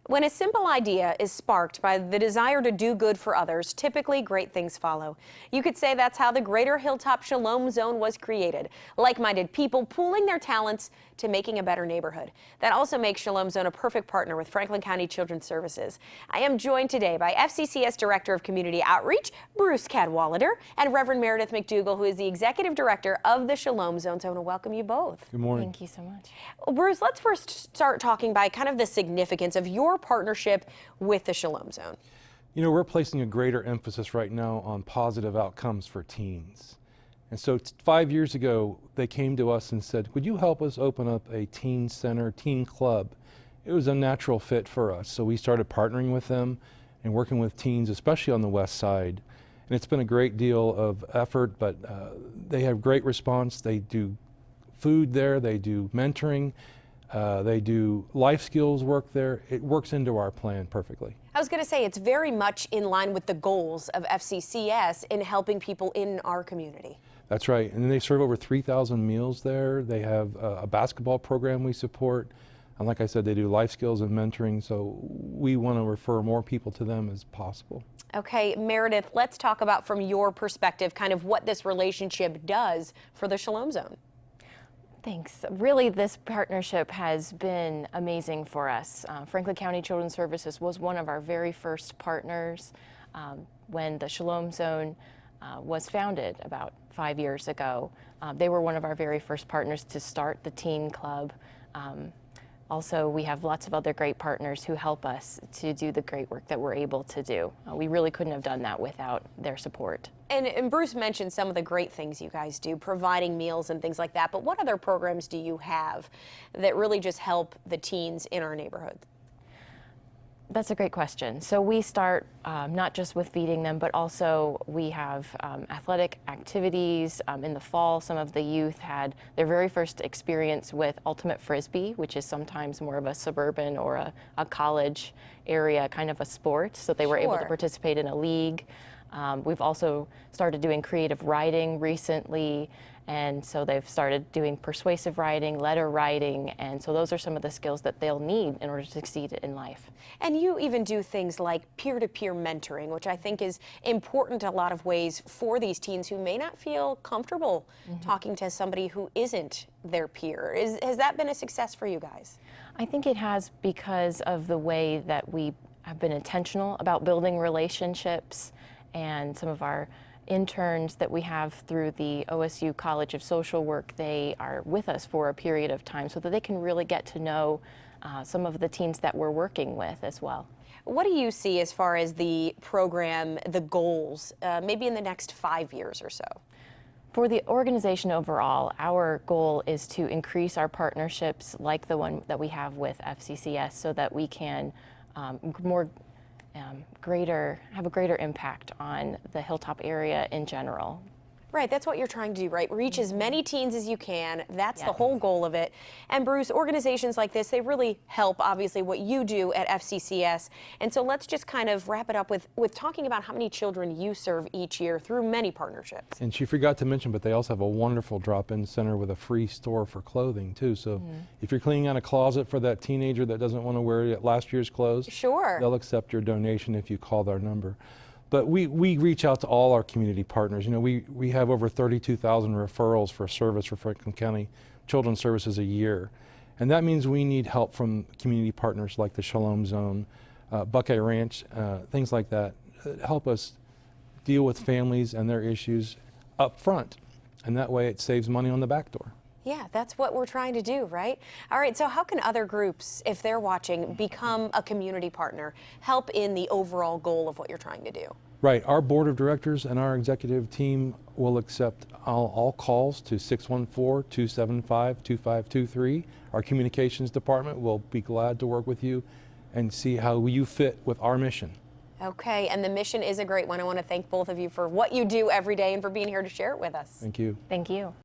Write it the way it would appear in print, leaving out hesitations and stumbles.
When a simple idea is sparked by the desire to do good for others, typically great things follow. You could say that's how the Greater Hilltop Shalom Zone was created. Like-minded people pooling their talents to making a better neighborhood. That also makes Shalom Zone a perfect partner with Franklin County Children's Services. I am joined today by FCCS Director of Community Outreach, Bruce Cadwallader, and Reverend Meredith McDougall, who is the Executive Director of the Shalom Zone. So I want to welcome you both. Good morning. Thank you so much. Well, Bruce, let's first start talking by kind of the significance of your partnership with the Shalom Zone. You know, we're placing a greater emphasis right now on positive outcomes for teens. And so 5 years ago, they came to us and said, would you help us open up a teen center, teen club? It was a natural fit for us. So we started partnering with them and working with teens, especially on the west side. And it's been a great deal of effort, but they have great response. They do food there, they do mentoring, they do life skills work there. It works into our plan perfectly. I was going to say it's very much in line with the goals of FCCS in helping people in our community. That's right, and they serve over 3,000 meals there. They have a basketball program we support. And like I said, they do life skills and mentoring, so we want to refer more people to them as possible. Okay, Meredith, let's talk about from your perspective kind of what this relationship does for the Shalom Zone. Thanks. Really, this partnership has been amazing for us. Franklin County Children's Services was one of our very first partners when the Shalom Zone was founded about 5 years ago. They were one of our very first partners to start the teen club. Also, we have lots of other great partners who help us to do the great work that we're able to do. We really couldn't have done that without their support. And Bruce mentioned some of the great things you guys do, providing meals and things like that, but what other programs do you have that really just help the teens in our neighborhood? That's a great question. So we start not just with feeding them, but also we have athletic activities. In the fall, some of the youth had their very first experience with ultimate frisbee, which is sometimes more of a suburban or a college area kind of a sport. So they were able to participate in a league. We've also started doing creative writing recently, and so they've started doing persuasive writing, letter writing, and so those are some of the skills that they'll need in order to succeed in life. And you even do things like peer-to-peer mentoring, which I think is important in a lot of ways for these teens who may not feel comfortable talking to somebody who isn't their peer. Has that been a success for you guys? I think it has, because of the way that we have been intentional about building relationships, and some of our interns that we have through the OSU College of Social Work, they are with us for a period of time so that they can really get to know some of the teens that we're working with as well. What do you see as far as the program, the goals, maybe in the next 5 years or so? For the organization overall, our goal is to increase our partnerships like the one that we have with FCCS so that we can have a greater impact on the Hilltop area in general. Right, that's what you're trying to do, right? Reach as many teens as you can. That's the whole goal of it. And Bruce, organizations like this, they really help, obviously, what you do at FCCS. And so let's just kind of wrap it up with talking about how many children you serve each year through many partnerships. And she forgot to mention, but they also have a wonderful drop-in center with a free store for clothing, too. So if you're cleaning out a closet for that teenager that doesn't want to wear last year's clothes, they'll accept your donation if you call their number. But we reach out to all our community partners. You know, we have over 32,000 referrals for service for Franklin County Children's Services a year. And that means we need help from community partners like the Shalom Zone, Buckeye Ranch, things like that help us deal with families and their issues up front. And that way it saves money on the back door. Yeah, that's what we're trying to do, right? All right, so how can other groups, if they're watching, become a community partner, help in the overall goal of what you're trying to do? Right, our board of directors and our executive team will accept all calls to 614-275-2523. Our communications department will be glad to work with you and see how you fit with our mission. Okay, and the mission is a great one. I want to thank both of you for what you do every day and for being here to share it with us. Thank you. Thank you.